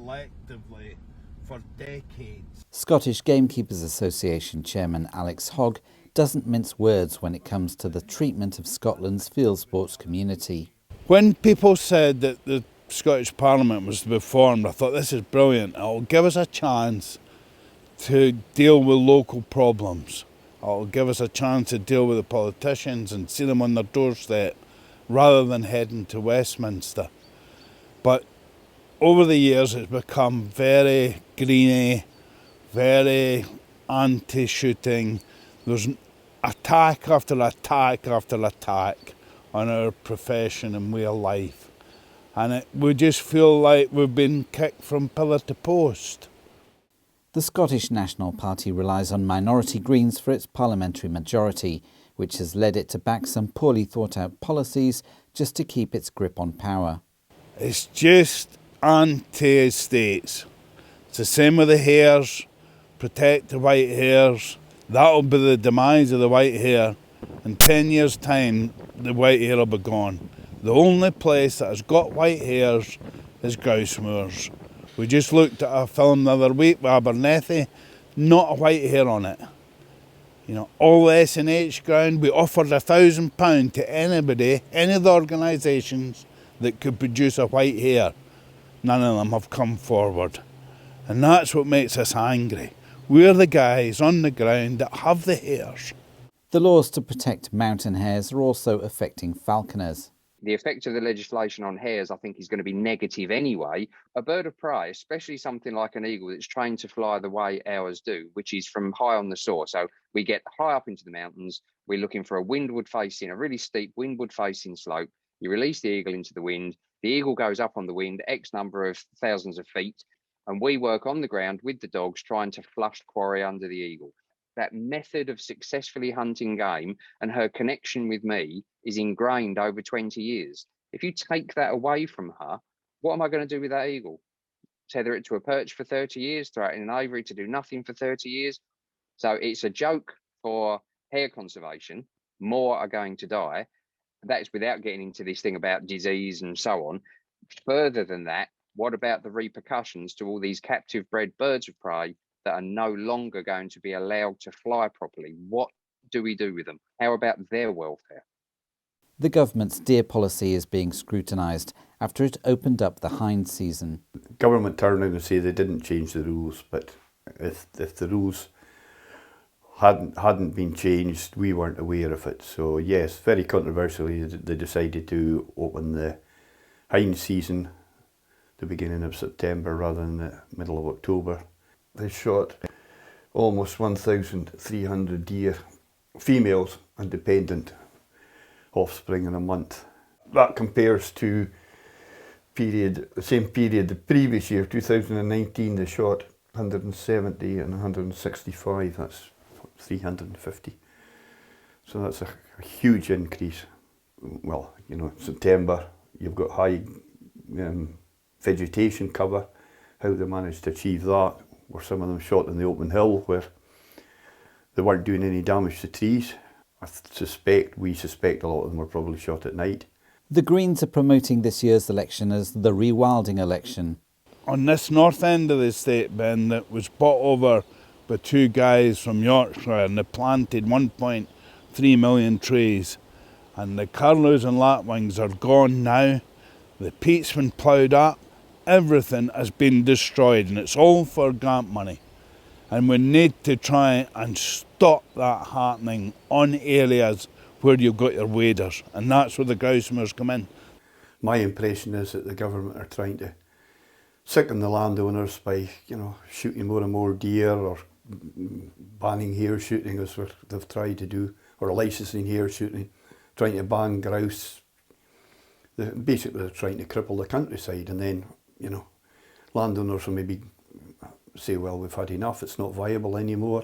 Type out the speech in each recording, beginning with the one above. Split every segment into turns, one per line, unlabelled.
collectively for decades.
Scottish Gamekeepers Association Chairman Alex Hogg doesn't mince words when it comes to the treatment of Scotland's field sports community.
When people said that the Scottish Parliament was to be formed, I thought this is brilliant. It'll give us a chance to deal with local problems. It'll give us a chance to deal with the politicians and see them on their doorstep rather than heading to Westminster. But over the years it's become very greeny, very anti-shooting. There's attack after attack after attack on our profession and way of life. And we just feel like we've been kicked from pillar to post.
The Scottish National Party relies on minority Greens for its parliamentary majority, which has led it to back some poorly thought out policies just to keep its grip on power.
It's just anti-estates. It's the same with the hares. Protect the white hares. That'll be the demise of the white hare. In 10 years' time, the white hare will be gone. The only place that has got white hares is grouse moors. We just looked at a film the other week with Abernethy, not a white hare on it. You know, all the S&H ground, we offered £1,000 to anybody, any of the organisations that could produce a white hare. None of them have come forward. And that's what makes us angry. We're the guys on the ground that have the hares.
The laws to protect mountain hares are also affecting falconers.
The effect of the legislation on hares, I think, is going to be negative anyway. A bird of prey, especially something like an eagle that's trained to fly the way ours do, which is from high on the soar. So we get high up into the mountains. We're looking for a really steep windward facing slope. You release the eagle into the wind. The eagle goes up on the wind, X number of thousands of feet. And we work on the ground with the dogs trying to flush quarry under the eagle. That method of successfully hunting game and her connection with me is ingrained over 20 years. If you take that away from her, what am I going to do with that eagle? Tether it to a perch for 30 years, throw it in an aviary to do nothing for 30 years? So it's a joke for hare conservation. More are going to die. That's without getting into this thing about disease and so on. Further than that, what about the repercussions to all these captive bred birds of prey that are no longer going to be allowed to fly properly? What do we do with them? How about their welfare?
The government's deer policy is being scrutinised after it opened up the hind season.
Government turned around and say they didn't change the rules, but if the rules hadn't been changed, we weren't aware of it. So yes, very controversially, they decided to open the hind season the beginning of September rather than the middle of October. They shot almost 1,300 deer, females and dependent offspring in a month. That compares to the same period the previous year, 2019, they shot 170 and 165, that's 350. So that's a huge increase. Well, you know, September, you've got high vegetation cover. How they managed to achieve that, where some of them shot in the open hill where they weren't doing any damage to trees. We suspect a lot of them were probably shot at night.
The Greens are promoting this year's election as the rewilding election.
On this north end of the estate, Ben, that was bought over by two guys from Yorkshire, and they planted 1.3 million trees. And the curlews and lapwings are gone now. The peat's been ploughed up. Everything has been destroyed, and it's all for grant money. And we need to try and stop that happening on areas where you've got your waders, and that's where the grouse moors come in.
My impression is that the government are trying to sicken the landowners by, you know, shooting more and more deer, or banning hare shooting as they've tried to do, or licensing hare shooting, trying to ban grouse. Basically they're trying to cripple the countryside, and then, you know, landowners will maybe say, well, we've had enough, it's not viable anymore,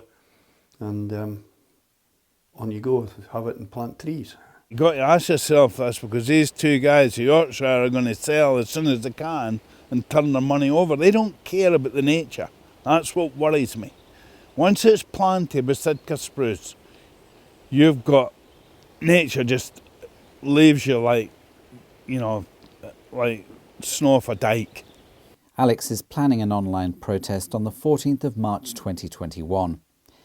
and on you go, have it and plant trees.
You've got to ask yourself this, because these two guys at Yorkshire are going to sell as soon as they can and turn their money over. They don't care about the nature. That's what worries me. Once it's planted with Sitka spruce, you've got nature just leaves you like, you know, like snow off a dike.
Alex is planning an online protest on the 14th of March 2021.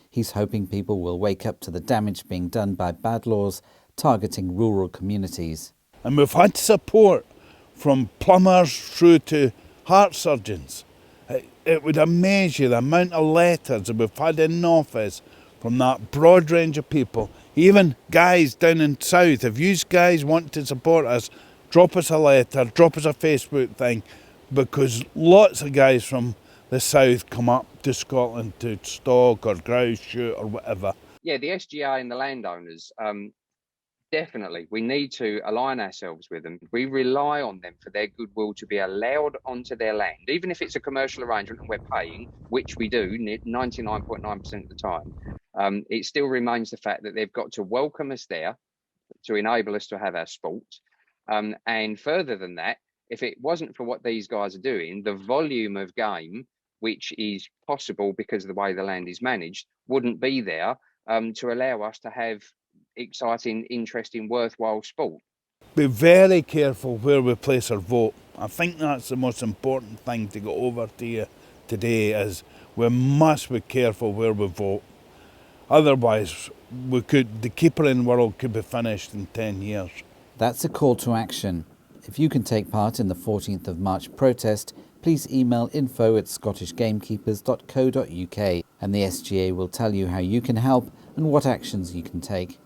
He's hoping people will wake up to the damage being done by bad laws targeting rural communities.
And we've had support from plumbers through to heart surgeons. It would amaze you the amount of letters that we've had in office from that broad range of people. Even guys down in South, if you guys want to support us, drop us a letter, drop us a Facebook thing, because lots of guys from the South come up to Scotland to stalk or grouse shoot or whatever.
Yeah, the SGA and the landowners, definitely, we need to align ourselves with them. We rely on them for their goodwill to be allowed onto their land, even if it's a commercial arrangement and we're paying, which we do 99.9% of the time. It still remains the fact that they've got to welcome us there to enable us to have our sport. And further than that, if it wasn't for what these guys are doing, the volume of game, which is possible because of the way the land is managed, wouldn't be there to allow us to have exciting, interesting, worthwhile sport.
Be very careful where we place our vote. I think that's the most important thing to go over to you today, is we must be careful where we vote. Otherwise, the keepering world could be finished in 10 years.
That's a call to action. If you can take part in the 14th of March protest, please email info@scottishgamekeepers.co.uk and the SGA will tell you how you can help and what actions you can take.